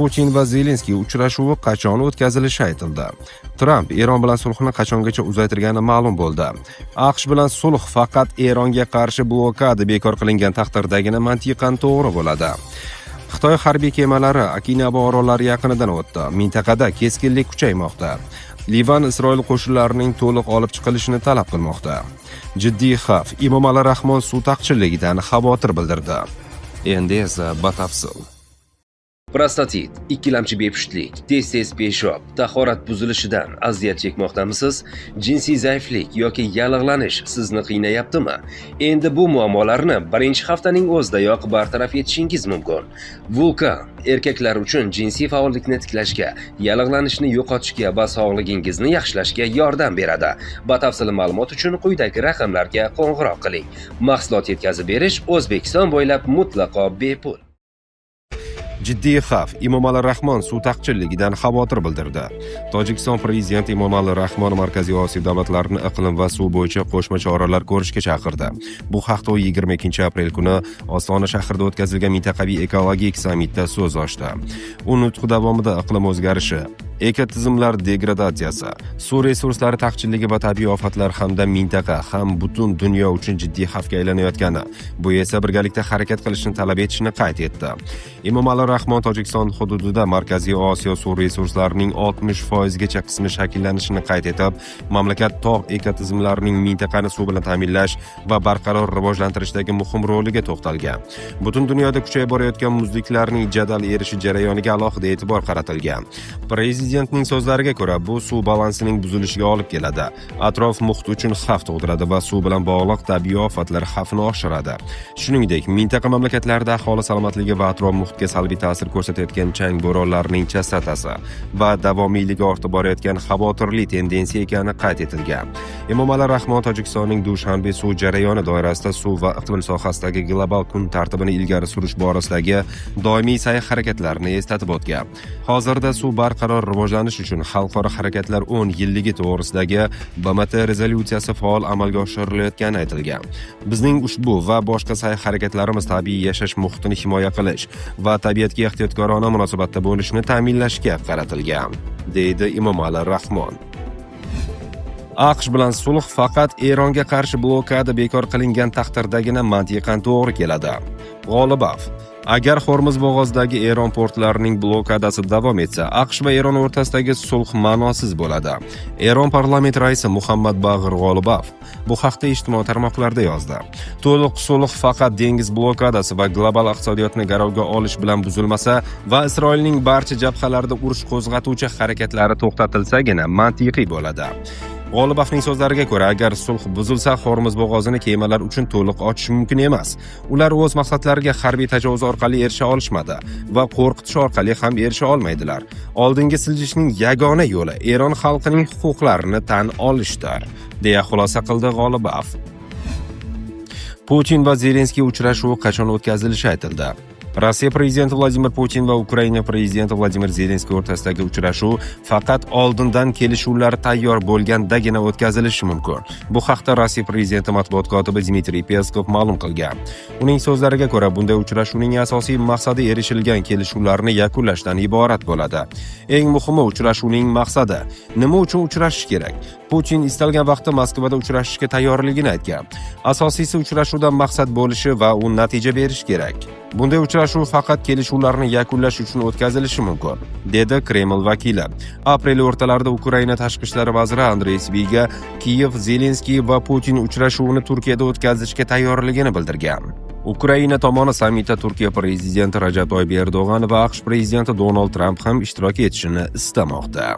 Putin va Zelenskiy uchrashuvi qachon o'tkazilishi aytildi. Tramp Eron bilan sulhni qachongacha uzaytirgani ma'lum bo'ldi. AQSh bilan sulh faqat Eronga qarshi blokada bekor qilingan taqdirdagina mantiqan to'g'ri bo'ladi. Xitoy harbiy kemalari Okinawa orollari yaqinidan o'tdi. Mintaqada keskinlik kuchaymoqda. Livan Isroil qo'shinlarining to'liq olib chiqilishini talab qilmoqda. Jiddiy xavf. Emomali Rahmon suv taqchilligidan xavotir bildirdi. Endi esa batafsil. Prostatit, ikkilamchi bepushtlik, tez peshob, tahorat buzilishidan aziyat chekmoqdamisiz? Jinsiy zaiflik yoki yallig'lanish sizni qiynayaptimi? Endi bu muammolarni birinchi haftaning o'zidayoq bartaraf etishingiz mumkin. Vulkan erkaklar uchun jinsiy faollikni tiklashga, yallig'lanishni yo'qotishga va sog'lig'ingizni yaxshilashga yordam beradi. Batafsil ma'lumot uchun quyidagi raqamlarga qo'ng'iroq qiling. Mahsulot yetkazib berish O'zbekiston bo'ylab mutlaqo bepul. Jiddiy xavf. Emomali Rahmon suv taqchilligidan xavotir bildirdi. Tojikiston prezidenti Emomali Rahmon Markaziy Osiyo davlatlarini iqlim va suv bo'yicha qo'shma choralar ko'rishga chaqirdi. Bu haqda u 22-aprel kuni Ostona shahrida o'tkazilgan mintaqaviy ekologik sammitda so'z ochdi. U nutqi davomida iqlim o'zgarishi, ekotizimlar degradatsiyasi, suv resurslari taqchilligi va tabiiy ofatlar hamda mintaqa ham butun dunyo uchun jiddiy xavfga aylanayotgani, bu esa birgalikda harakat qilishni talab etishini qayd etdi. Emomali Rahmon Tojikiston hududida Markaziy Osiyo suv resurslarining 60% gacha qismi shakllanishini qayd etib, mamlakat tog' ekotizimlarining mintaqani suv bilan ta'minlash va barqaror rivojlantirishdagi muhim roliga to'xtalgan. Butun dunyoda kuchayib borayotgan muzliklarning jadal erishi jarayoniga alohida e'tibor qaratilgan. Prezidentning so'zlariga ko'ra, bu suv balansining buzilishiga olib keladi, atrof muhit uchun xavf tug'diradi va suv bilan bog'liq tabiiy ofatlar xavfini oshiradi. Shuningdek, mintaqa mamlakatlarida aholi salomatligi va atrof muhitga salbiy ta'sir ko'rsatayotgan chang bo'ronlarining chastotasi va davomiyligi ortib borayotgan xavotirli tendensiya ekani qayd etilgan. Emomali Rahmon Tojikistonning Dushanbe suv jarayoni doirasida suv va iqlim sohasidagi global kun tartibini ilgari surish borasidagi doimiy sa'y-harakatlarni eslatib o'tgan. Hozirda suv barqaror rivojlanish uchun xalqaro harakatlar 10 yilligi to'g'risidagi BMT rezolyutsiyasi faol amalga oshirilayotgani aytilgan. Bizning ushbu va boshqa sa'y-harakatlarimiz tabiiy yashash muhitini himoya qilish va tabiatga ehtiyotkorona munosabatda bo'lishni ta'minlashga qaratilgan, deydi Emomali Rahmon. AQSh bilan sulh faqat Eronga qarshi blokada bekor qilingan taqdirdagina mantiqan to'g'ri keladi. G'olibov: agar Hormuz bo'g'ozidagi Eron portlarining blokadasi davom etsa, AQSh va Eron o'rtasidagi sulh ma'nosiz bo'ladi. Eron parlament raisi Muhammad Bag'ir G'olibov bu haqda ijtimoiy tarmoqlarda yozdi. To'liq sulh faqat dengiz blokadasi va global iqtisodiyotni garovga olish bilan buzilmasa va Isroilning barcha jabhalarida urush qo'zg'atuvchi harakatlari to'xtatilsagina mantiqiy bo'ladi. G'olibovning so'zlariga ko'ra, agar sulh buzilsa, Hormuz bo'g'ozini kemalar uchun to'liq ochish mumkin emas. Ular o'z maqsadlariga harbiy tajovuz orqali erisha olishmadi va qo'rqitish orqali ham erisha olmaydilar. Oldinga siljishning yagona yo'li Eron xalqining huquqlarini tan olishdir, deya xulosa qildi G'olibov. Putin va Zelenskiy uchrashuvi qachon o'tkazilishi aytildi. Rossiya prezidenti Vladimir Putin va Ukraina prezidenti Vladimir Zelenskiy o'rtasidagi uchrashuv faqat oldindan kelishuvlar tayyor bo'lgandagina o'tkazilishi mumkin. Bu haqda Rossiya prezidenti matbuot kotibi Dmitriy Peskov ma'lum qilgan. Uning so'zlariga ko'ra, bunday uchrashuvning asosiy maqsadi erishilgan kelishuvlarni yakunlashdan iborat bo'ladi. Eng muhimi uchrashuvning maqsadi. Nima uchun uchrashish kerak? Putin istalgan vaqtda Moskvada uchrashishga tayyorligini aytgan. Asosiysi uchrashuvdan maqsad bo'lishi va u natija berish kerak. Bunday uchrashuv faqat kelishuvlarni yakunlash uchun o'tkazilishi mumkin, dedi Kreml vakili. Aprel o'rtalarida Ukraina tashqi ishlar vaziri Andrey Sbiga Kiyev, Zelenskiy va Putin uchrashuvini Turkiyada o'tkazishga tayyorligini bildirgan. Ukraina tomoni sammitda Turkiya prezidenti Rajab Toyyib Erdo'g'an va AQSh prezidenti Donald Tramp ham ishtirok etishini istamoqda.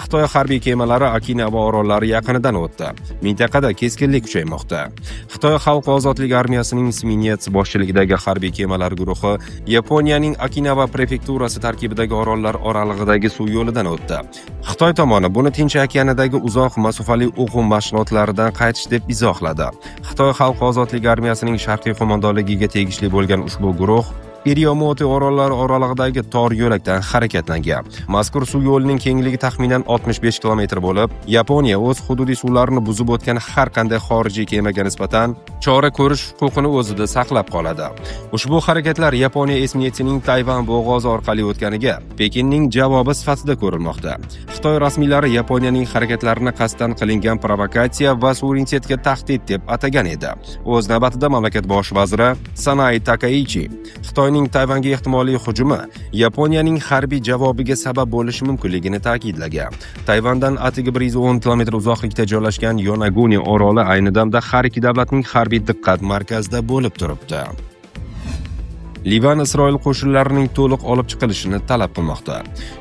Xitoy harbiy kemalari Okinawa orollari yaqinidan o'tdi. Mintaqada keskinlik kuchaymoqda. Xitoy Xalq ozodlik armiyasining Sminets boshchiligidagi harbiy kemalar guruhi Yaponiyaning Okinawa prefekturasi tarkibidagi orollar oralig'idagi suv yo'lidan o'tdi. Xitoy tomoni buni Tinch okeanidagi uzoq masofali o'quv mashg'ulotlaridan qaytish deb izohladi. Xitoy Xalq ozodlik armiyasining sharqiy qo'mondonligiga tegishli bo'lgan ushbu guruh Periyomoti orollari oralig'idagi tor yo'lakdan harakatlangan. Mazkur suv yo'lining kengligi taxminan 65 km bo'lib, Yaponiya o'z hududiy suvlarini buzib o'tgan har qanday xorijiy kemaga nisbatan chora ko'rish huquqini o'zida saqlab qoladi. Ushbu harakatlar Yaponiya esmiyetining Tayvan bo'g'ozi orqali o'tganiga Pekinning javobi sifatida ko'rilmoqda. Xitoy rasmiylari Yaponiyaning harakatlarini qasddan qilingan provokatsiya va suverenitetga tahdid deb atagan edi. O'z navbatida mamlakat bosh vaziri Sanai Takaichi Xitoyning Tayvanga ehtimoliy hujumi Yaponiyaning harbiy javobiga sabab bo'lishi mumkinligini ta'kidlagan. Tayvandan atigi 110 km uzoqlikda joylashgan Yonaguni oroli ayni damda har ikki davlatning harbiy diqqat markazida bo'lib turibdi. Livan Isroil qo'shinlarining to'liq olib chiqilishini talab qilmoqda.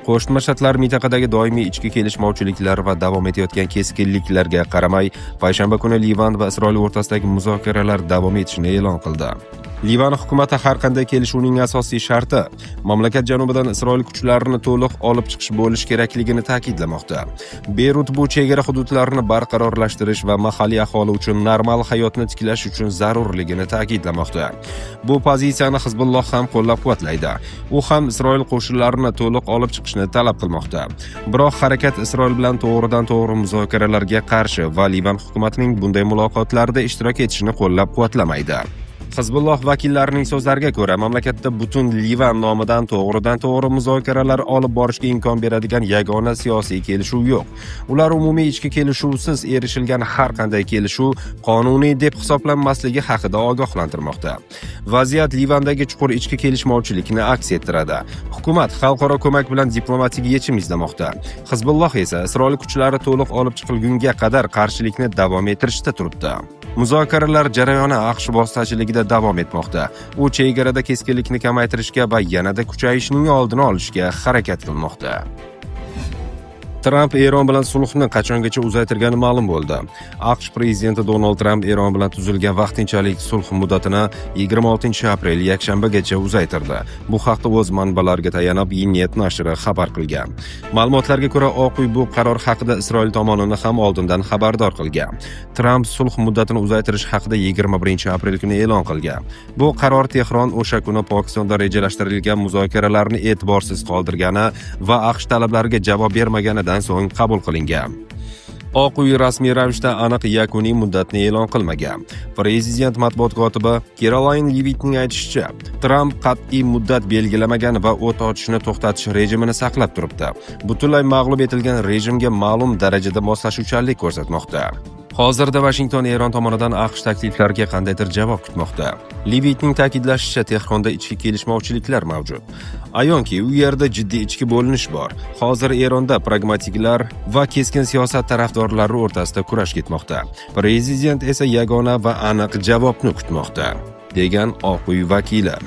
Qo'shma Shtatlar mintaqadagi doimiy ichki kelishmovchiliklar va davom etayotgan keskinliklarga qaramay, payshanba kuni Livan va Isroil o'rtasidagi muzokaralar davom etishini e'lon qildi. Livan hukumati har qanday kelishuvning asosiy sharti mamlakat janubidan Isroil kuchlarini to'liq olib chiqish bo'lishi kerakligini ta'kidlamoqda. Beyrut bu chegara hududlarini barqarorlashtirish va mahalliy aholi uchun normal hayotni tiklash uchun zarurligini ta'kidlamoqda. Bu pozitsiyani Hizbulloh ham qo'llab-quvvatlaydi. U ham Isroil qo'shinlarini to'liq olib chiqishni talab qilmoqda. Biroq harakat Isroil bilan to'g'ridan-to'g'ri muzokaralarga qarshi va Livan hukumatining bunday muloqotlarda ishtirok etishini qo'llab-quvvatlamaydi. Hizbulloh vakillarining so'zlariga ko'ra, mamlakatda butun Livan nomidan to'g'ridan-to'g'ri muzokaralar olib borishga imkon beradigan yagona siyosiy kelishuv yo'q. Ular umumiy ichki kelishuvsiz erishilgan har qanday kelishuv qonuniy deb hisoblanmasligi haqida ogohlantirmoqda. Vaziyat Livandagi chuqur ichki kelishmovchilikni aks ettiradi. Hukumat xalqaro ko'mak bilan diplomatik yechim izlamoqda. Hizbulloh esa Isroil kuchlari to'liq olib chiqilgunga qadar qarshilikni davom ettirishda turibdi. Muzokaralar jarayoni AQSh vositachiligida davom etmoqda. U chegarada keskinlikni kamaytirishga va yanada kuchayishining oldini olishga harakat qilmoqda. Tramp Eron bilan sulhni qachongacha uzaytirgani ma'lum bo'ldi. AQSh prezidenti Donald Tramp Eron bilan tuzilgan vaqtinchalik sulh muddatini 26-aprel yakshanbagacha uzaytirdi. Bu haqda o'z manbalariga tayanib Ynet nashri xabar qilgan. Ma'lumotlarga ko'ra, Oq uy bu qaror haqida Isroil tomonini ham oldindan xabardor qilgan. Tramp sulh muddatini uzaytirish haqida 21-aprel kuni e'lon qilgan. Bu qaror Tehron o'sha kuni Pokistonda rejalashtirilgan muzokaralarni e'tiborsiz qoldirgani va AQSh talablariga javob bermaganidan so'ng qabul qilingan. Oq uy rasmiy ravishda aniq yakuniy muddatni e'lon qilmagan. Prezident matbuot kotibi Caroline Levittning aytishicha, Tramp qat'iy muddat belgilamagan va o't ochishni to'xtatish rejimini saqlab turibdi. Butunlay mag'lub etilgan rejimga ma'lum darajada moslashuvchanlik ko'rsatmoqda. Hozirda Washington Eron tomonidan AQSh takliflariga qandaydir javob kutmoqda. Levittning ta'kidlashicha, Tehronda ichki kelishmovchiliklar mavjud. Ayonki, u yerda jiddiy ichki bo'linish bor. Hozir Eronda pragmatiklar va keskin siyosat tarafdorlari o'rtasida kurash ketmoqda. Prezident esa yagona va aniq javobni kutmoqda, degan Oq uy vakili.